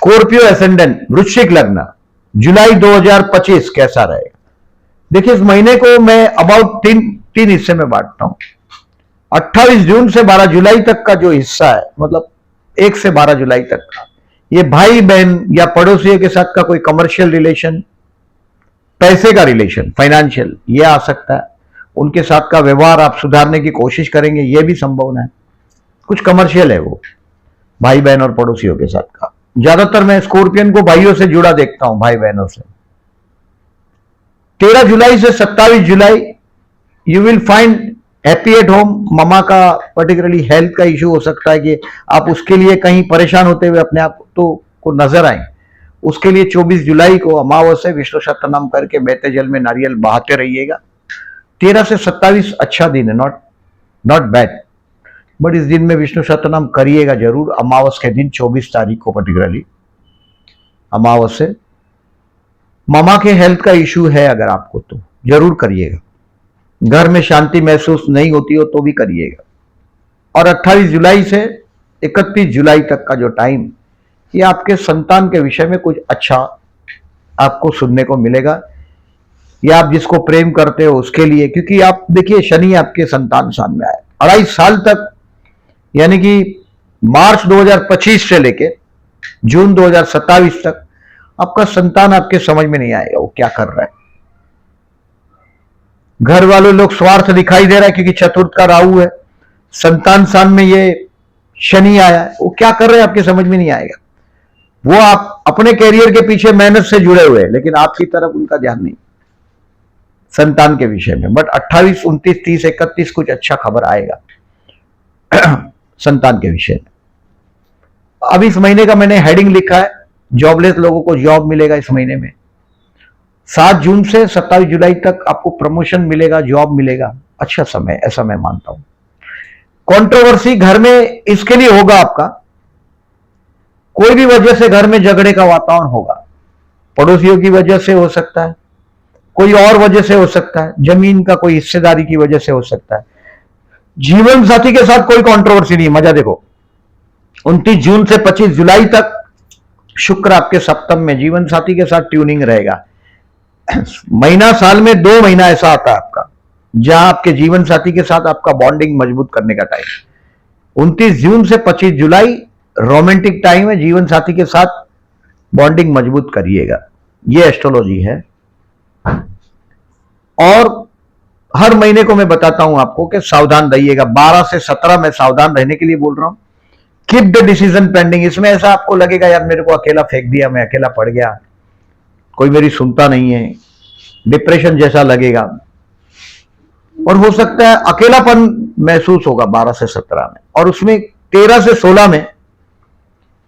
Scorpio ascendant वृश्चिक लग्न, जुलाई 2025 कैसा रहेगा? देखिए, इस महीने को मैं अबाउट तीन हिस्से में बांटता हूं। 28 जून से 12 जुलाई तक का जो हिस्सा है, मतलब 1 से 12 जुलाई तक का, ये भाई बहन या पड़ोसियों के साथ का कोई कमर्शियल रिलेशन, पैसे का रिलेशन, फाइनेंशियल, ये आ सकता है। उनके साथ का व्यवहार आप सुधारने की कोशिश करेंगे, ये भी संभावना है। कुछ कमर्शियल है वो, भाई बहन और पड़ोसियों के साथ का। ज्यादातर मैं स्कॉर्पियन को भाइयों से जुड़ा देखता हूं, भाई बहनों से। 13 जुलाई से 27 जुलाई you will find happy at home. Mama का पर्टिकुलरली हेल्थ का इश्यू हो सकता है कि आप उसके लिए कहीं परेशान होते हुए अपने आप को नजर आए। उसके लिए 24 जुलाई को अमावस्या विष्णु सहस्त्रनाम करके बहते जल में नारियल बहाते रहिएगा। 13 से 27 अच्छा दिन है, नॉट बैड, बट इस दिन में विष्णु सहस्त्रनाम करिएगा जरूर। अमावस्या के दिन 24 तारीख को पर्टिकुलरली अमावस्या। मामा के हेल्थ का इश्यू है अगर आपको, तो जरूर करिएगा। घर में शांति महसूस नहीं होती हो तो भी करिएगा। और 28 जुलाई से 31 जुलाई तक का जो टाइम, ये आपके संतान के विषय में कुछ अच्छा आपको सुनने को मिलेगा, या आप जिसको प्रेम करते हो उसके लिए। क्योंकि आप देखिए, शनि आपके संतान स्थान में आए 2.5 साल तक, यानी कि मार्च 2025 से लेके जून 2027 तक आपका संतान आपके समझ में नहीं आएगा वो क्या कर रहा है। घर वालों लोग स्वार्थ दिखाई दे रहा है, क्योंकि चतुर्थ का राहु है, संतान स्थान में ये शनि आया है, वो क्या कर रहे हैं आपके समझ में नहीं आएगा। वो आप अपने कैरियर के पीछे मेहनत से जुड़े हुए हैं, लेकिन आपकी तरफ उनका ध्यान नहीं संतान के विषय में। बट 28, 29, 30, 31 कुछ अच्छा खबर आएगा संतान के विषय में। अब इस महीने का मैंने हेडिंग लिखा है, जॉबलेस लोगों को जॉब मिलेगा इस महीने में। 7 जून से 27 जुलाई तक आपको प्रमोशन मिलेगा, जॉब मिलेगा, अच्छा समय, ऐसा मैं मानता हूं। कंट्रोवर्सी घर में इसके लिए होगा आपका, कोई भी वजह से घर में झगड़े का वातावरण होगा। पड़ोसियों की वजह से हो सकता है, कोई और वजह से हो सकता है, जमीन का कोई हिस्सेदारी की वजह से हो सकता है। जीवन साथी के साथ कोई कंट्रोवर्सी नहीं। मजा देखो, 29 जून से 25 जुलाई तक शुक्र आपके सप्तम में, जीवन साथी के साथ ट्यूनिंग रहेगा। महीना साल में 2 महीना ऐसा आता है आपका जहां आपके जीवन साथी के साथ आपका बॉन्डिंग मजबूत करने का टाइम। 29 जून से 25 जुलाई रोमांटिक टाइम है, जीवन साथी के साथ बॉन्डिंग मजबूत करिएगा, ये एस्ट्रोलॉजी है। और हर महीने को मैं बताता हूं आपको कि सावधान रहिएगा। 12 से 17 में सावधान रहने के लिए बोल रहा हूं। Keep the decision pending. इसमें ऐसा आपको लगेगा यार मेरे को अकेला फेंक दिया, मैं अकेला पड़ गया, कोई मेरी सुनता नहीं है, डिप्रेशन जैसा लगेगा। और हो सकता है अकेलापन महसूस होगा 12 से 17 में। और उसमें 13 से 16 में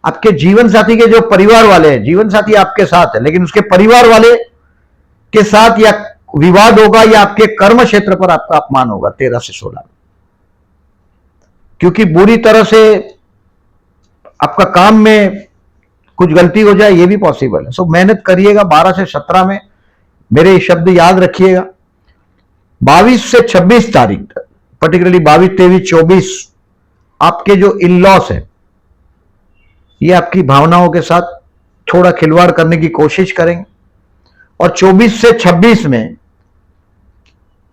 आपके जीवन साथी के जो परिवार वाले हैं, जीवन साथी आपके साथ है लेकिन उसके परिवार वाले के साथ या विवाद होगा या आपके कर्म क्षेत्र पर आपका अपमान होगा 13 से 16 में। क्योंकि बुरी तरह से आपका काम में कुछ गलती हो जाए, ये भी पॉसिबल है। सो मेहनत करिएगा 12 से 17 में। मेरे शब्द याद रखिएगा। 22 से 26 तारीख तक, पर्टिकुलरली 22, 23, 24, आपके जो इन लॉस है ये आपकी भावनाओं के साथ थोड़ा खिलवाड़ करने की कोशिश करेंगे। और 24 से 26 में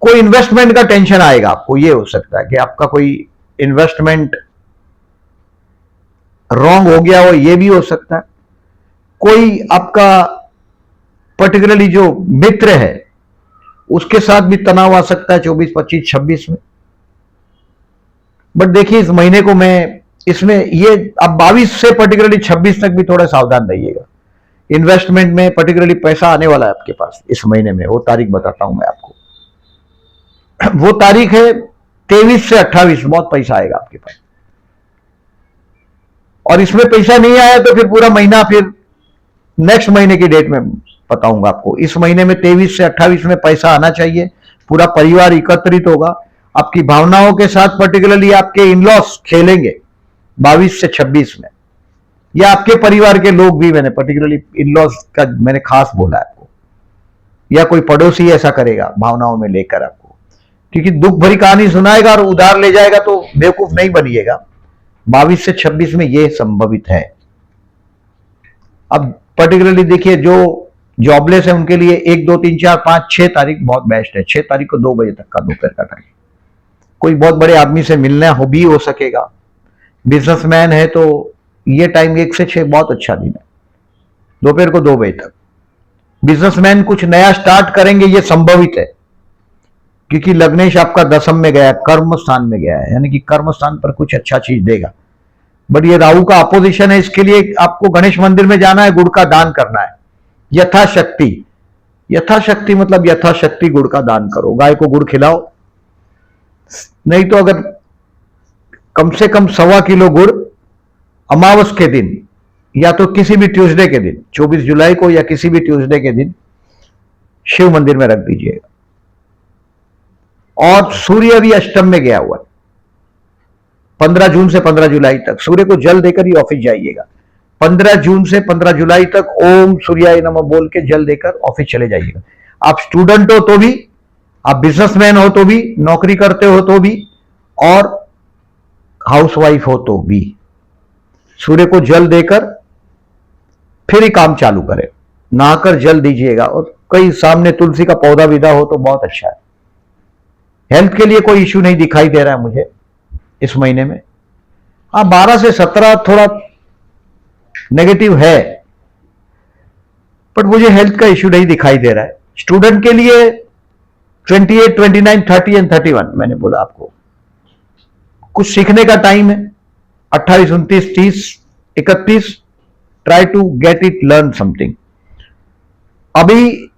कोई इन्वेस्टमेंट का टेंशन आएगा आपको। ये हो सकता है कि आपका कोई इन्वेस्टमेंट रॉन्ग हो गया हो, ये भी हो सकता है। कोई आपका पर्टिकुलरली जो मित्र है उसके साथ भी तनाव आ सकता है 24, 25, 26 में। बट देखिए, इस महीने को मैं इसमें ये अब 22 से पर्टिकुलरली 26 तक भी थोड़ा सावधान रहिएगा। इन्वेस्टमेंट में पर्टिकुलरली पैसा आने वाला है आपके पास इस महीने में। वो तारीख बताता हूं मैं आपको। वो तारीख है 23 से 28, बहुत पैसा आएगा आपके पास। और इसमें पैसा नहीं आया तो फिर पूरा महीना, फिर नेक्स्ट महीने की डेट में बताऊंगा आपको। इस महीने में 23 से 28 में पैसा आना चाहिए। पूरा परिवार एकत्रित होगा आपकी भावनाओं के साथ। पर्टिकुलरली आपके इनलॉस खेलेंगे 22 से 26 में, या आपके परिवार के लोग भी। मैंने पर्टिकुलरली इनलॉस का मैंने खास बोला आपको, या कोई पड़ोसी ऐसा करेगा भावनाओं में लेकर आपको, क्योंकि दुख भरी कहानी सुनाएगा और उधार ले जाएगा तो बेवकूफ नहीं बनिएगा। 22 से 26 में यह संभवित है। अब पर्टिकुलरली देखिए जो जॉबलेस है उनके लिए 1, 2, 3, 4, 5, 6 तारीख बहुत बेस्ट है। 6 तारीख को 2 बजे तक का दोपहर का टाइम, कोई बहुत बड़े आदमी से मिलना भी हो सकेगा। बिजनेसमैन है तो ये टाइम 1 से 6 बहुत अच्छा दिन है, दोपहर को 2 बजे तक। बिजनेसमैन कुछ नया स्टार्ट करेंगे ये संभवित है, क्योंकि लग्नेश आपका दशम में गया है, कर्म स्थान में गया है, यानी कि कर्म स्थान पर कुछ अच्छा चीज देगा। बट ये राहु का अपोजिशन है, इसके लिए आपको गणेश मंदिर में जाना है, गुड़ का दान करना है यथाशक्ति। यथाशक्ति मतलब यथाशक्ति गुड़ का दान करो, गाय को गुड़ खिलाओ। नहीं तो अगर कम से कम 1.25 किलो गुड़ अमावस के दिन या तो किसी भी ट्यूसडे के दिन, 24 जुलाई को या किसी भी ट्यूसडे के दिन शिव मंदिर में रख दीजिएगा। और सूर्य भी अष्टम में गया हुआ है 15 जून से 15 जुलाई तक। सूर्य को जल देकर ही ऑफिस जाइएगा। 15 जून से 15 जुलाई तक ओम सूर्याय नमः बोल के जल देकर ऑफिस चले जाइएगा। आप स्टूडेंट हो तो भी, आप बिजनेसमैन हो तो भी, नौकरी करते हो तो भी, और हाउसवाइफ हो तो भी, सूर्य को जल देकर फिर ही काम चालू करें। नहाकर जल दीजिएगा, और कहीं सामने तुलसी का पौधा विदा हो तो बहुत अच्छा है। हेल्थ के लिए कोई इश्यू नहीं दिखाई दे रहा है मुझे इस महीने में। हाँ, 12 से 17 थोड़ा नेगेटिव है, बट मुझे हेल्थ का इश्यू नहीं दिखाई दे रहा है। स्टूडेंट के लिए 28, 29, 30 एंड 31 मैंने बोला आपको कुछ सीखने का टाइम है। 28, 29, 30, 31 try to get it, learn something. अभी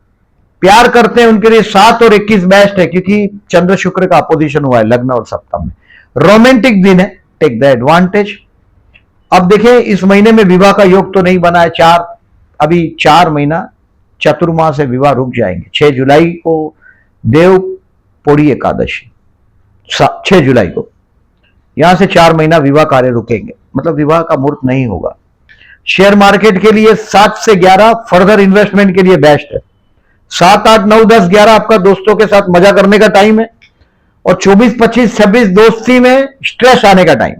प्यार करते हैं उनके लिए 7 और 21 बेस्ट है, क्योंकि चंद्र शुक्र का अपोजिशन हुआ है लग्न और सप्तम में। रोमांटिक दिन है, टेक द एडवांटेज। अब देखिए इस महीने में विवाह का योग तो नहीं बना है। अभी 4 महीना चतुर्माह से विवाह रुक जाएंगे। 6 जुलाई को देव पोड़ी एकादशी, 6 जुलाई को यहां से 4 महीना विवाह कार्य रुकेंगे, मतलब विवाह का मुहूर्त नहीं होगा। शेयर मार्केट के लिए 7 से 11 फर्दर इन्वेस्टमेंट के लिए बेस्ट है। 7, 8, 9, 10, 11 आपका दोस्तों के साथ मजा करने का टाइम है, और 24, 25, 26 दोस्ती में स्ट्रेस आने का टाइम।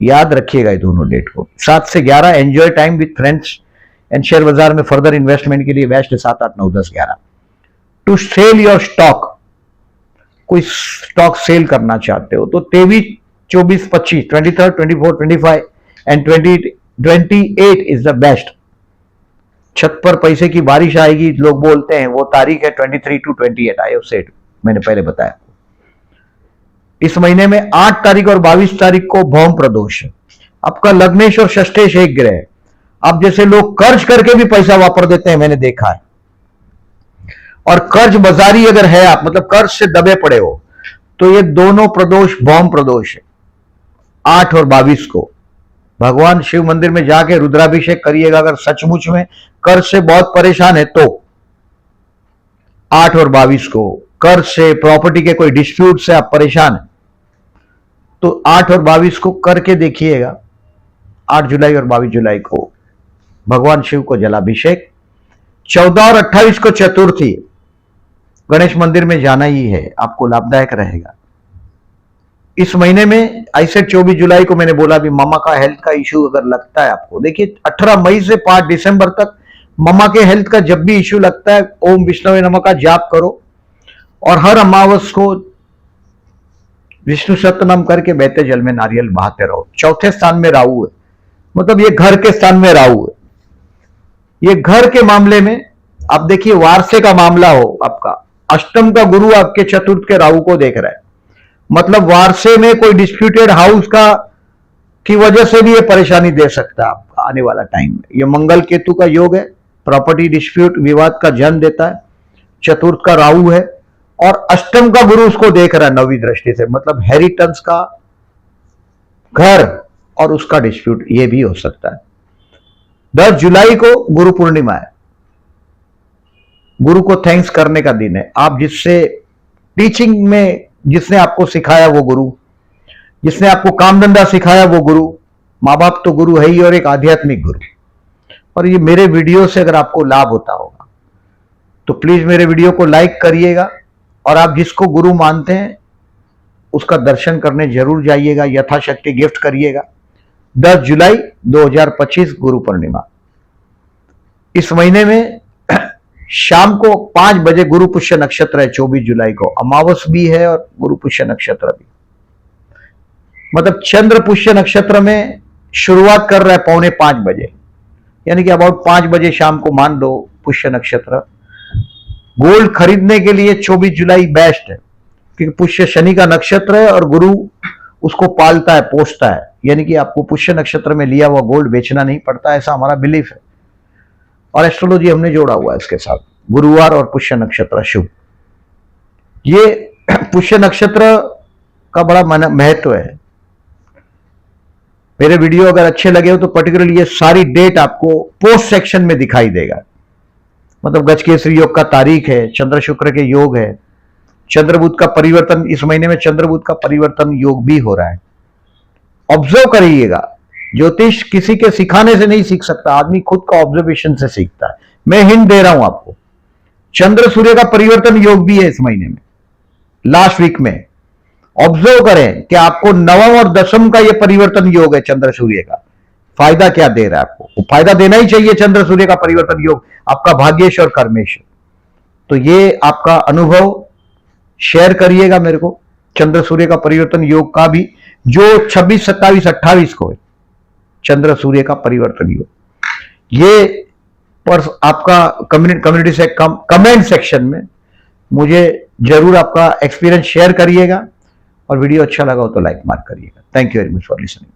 याद रखिएगा ये दोनों डेट को। 7 से 11 enjoy time with friends, and share बाजार में फर्दर इन्वेस्टमेंट के लिए बेस्ट है 7, 8, 9, 10, 11। टू सेल योर स्टॉक, कोई स्टॉक सेल करना चाहते हो तो 23, 24, 25, 23, 24, 25 एंड 28 इज द बेस्ट। छत पर पैसे की बारिश आएगी लोग बोलते हैं, वो तारीख है 23 to 28। आई हैव सेड, मैंने पहले बताया। इस महीने में 8 तारीख और 22 तारीख को भौम प्रदोष है। आपका लग्नेश और षष्ठेश एक ग्रह है। अब जैसे लोग कर्ज करके भी पैसा वापर देते हैं, मैंने देखा है, और कर्ज बाजारी अगर है आप, मतलब कर्ज से दबे पड़े हो, तो ये दोनों प्रदोष भौम प्रदोष है। 8 और 22 को भगवान शिव मंदिर में जाके रुद्राभिषेक करिएगा। अगर सचमुच में कर्ज से बहुत परेशान है तो 8 और 22 को, कर्ज से, प्रॉपर्टी के कोई डिस्प्यूट से आप परेशान है तो 8 और 22 को करके देखिएगा। 8 जुलाई और 22 जुलाई को भगवान शिव को जलाभिषेक। 14 और 28 को चतुर्थी, गणेश मंदिर में जाना ही है, आपको लाभदायक रहेगा। इस महीने में ऐसे 24 जुलाई को मैंने बोला भी मम्मा का हेल्थ का इश्यू अगर लगता है आपको, देखिए 18 मई से 5 दिसंबर तक मम्मा के हेल्थ का जब भी इश्यू लगता है, ओम विष्णुवे नमः का जाप करो, और हर अमावस को विष्णु सतनाम करके बहते जल में नारियल बहाते रहो। 4थे स्थान में राहु है, मतलब ये घर के स्थान में राहु है। ये घर के मामले में आप देखिए वारसे का मामला हो आपका, अष्टम का गुरु आपके चतुर्थ के राहु को देख रहा है, मतलब वारसे में कोई डिस्प्यूटेड हाउस का की वजह से भी ये परेशानी दे सकता है आपका आने वाला टाइम में। ये मंगल केतु का योग है, प्रॉपर्टी डिस्प्यूट विवाद का जन्म देता है। चतुर्थ का राहु है और अष्टम का गुरु उसको देख रहा है 9वीं दृष्टि से, मतलब हेरिटेंस का घर और उसका डिस्प्यूट ये भी हो सकता है। 10 जुलाई को गुरु पूर्णिमा है, गुरु को थैंक्स करने का दिन है। आप जिससे टीचिंग में, जिसने आपको सिखाया वो गुरु, जिसने आपको काम धंधा सिखाया वो गुरु, माँ बाप तो गुरु है ही, और एक आध्यात्मिक गुरु। और ये मेरे वीडियो से अगर आपको लाभ होता होगा तो प्लीज मेरे वीडियो को लाइक करिएगा, और आप जिसको गुरु मानते हैं उसका दर्शन करने जरूर जाइएगा, यथाशक्ति गिफ्ट करिएगा। 10 जुलाई 2025 गुरु पूर्णिमा। इस महीने में शाम को 5 बजे गुरु पुष्य नक्षत्र है, 24 जुलाई को अमावस भी है और गुरु पुष्य नक्षत्र भी, मतलब चंद्र पुष्य नक्षत्र में शुरुआत कर रहा है 4:45 बजे, यानी कि अबाउट 5 बजे शाम को मान लो पुष्य नक्षत्र। गोल्ड खरीदने के लिए 24 जुलाई बेस्ट है, क्योंकि पुष्य शनि का नक्षत्र है और गुरु उसको पालता है, पोषता है, यानी कि आपको पुष्य नक्षत्र में लिया हुआ गोल्ड बेचना नहीं पड़ता, ऐसा हमारा बिलीफ है। और एस्ट्रोलॉजी हमने जोड़ा हुआ है इसके साथ, गुरुवार और पुष्य नक्षत्र शुभ। ये पुष्य नक्षत्र का बड़ा महत्व है। मेरे वीडियो अगर अच्छे लगे हो तो पर्टिकुलरली ये सारी डेट आपको पोस्ट सेक्शन में दिखाई देगा, मतलब गजकेसरी योग का तारीख है, चंद्र शुक्र के योग है, चंद्रबुध का परिवर्तन, इस महीने में चंद्रबुध का परिवर्तन योग भी हो रहा है। ऑब्जर्व करिएगा, ज्योतिष किसी के सिखाने से नहीं सीख सकता, आदमी खुद का ऑब्जर्वेशन से सीखता है। मैं हिंट दे रहा हूं आपको, चंद्र सूर्य का परिवर्तन योग भी है इस महीने में, लास्ट वीक में। ऑब्जर्व करें कि आपको नवम और दशम का यह परिवर्तन योग है चंद्र सूर्य का, फायदा क्या दे रहा है आपको? वो फायदा देना ही चाहिए। चंद्र सूर्य का परिवर्तन योग आपका भाग्येश और कर्मेश। तो ये आपका अनुभव शेयर करिएगा मेरे को, चंद्र सूर्य का परिवर्तन योग का भी, जो 26, 27, 28 को है चंद्र सूर्य का परिवर्तन योग। ये पर आपका कम्युनिटी से कमेंट सेक्शन में मुझे जरूर आपका एक्सपीरियंस शेयर करिएगा, और वीडियो अच्छा लगा हो तो लाइक मार्क करिएगा। Thank you very much for listening.